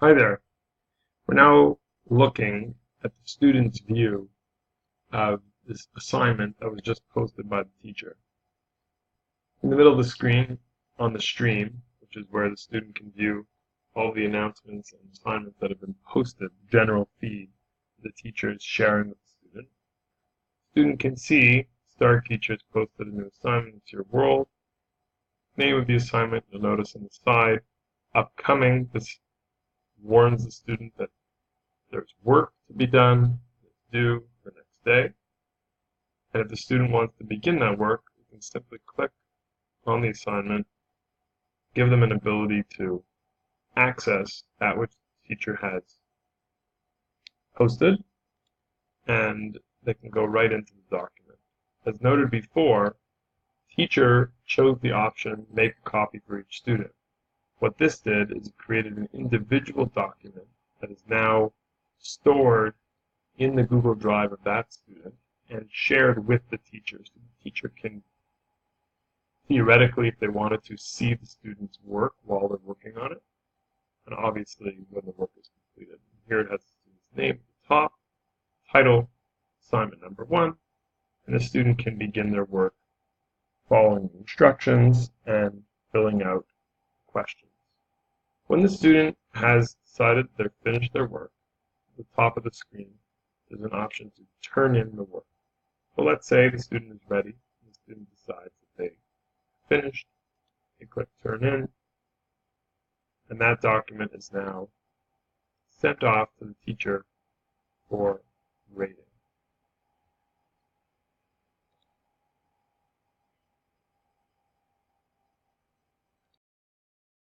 Hi there. We're now looking at the student's view of this assignment that was just posted by the teacher. In the middle of the screen, on the stream, which is where the student can view all the announcements and assignments that have been posted, general feed the teacher is sharing with the student. The student can see Star Teachers posted a new assignment, It's Your World. Name of the assignment, you'll notice on the side, upcoming, this warns the student that there's work to be done, that's due the next day. And if the student wants to begin that work, you can simply click on the assignment, give them an ability to access that which the teacher has posted, and they can go right into the document. As noted before, teacher chose the option make a copy for each student. What this did is it created an individual document that is now stored in the Google Drive of that student and shared with the teacher. So the teacher can theoretically, if they wanted to, see the student's work while they're working on it, and obviously when the work is completed. Here it has the student's name at the top, title, assignment number 1, and the student can begin their work following the instructions and filling out questions. When the student has decided they've finished their work, at the top of the screen, there's an option to turn in the work. So let's say the student is ready, and the student decides that they finished, they click turn in, and that document is now sent off to the teacher for grading.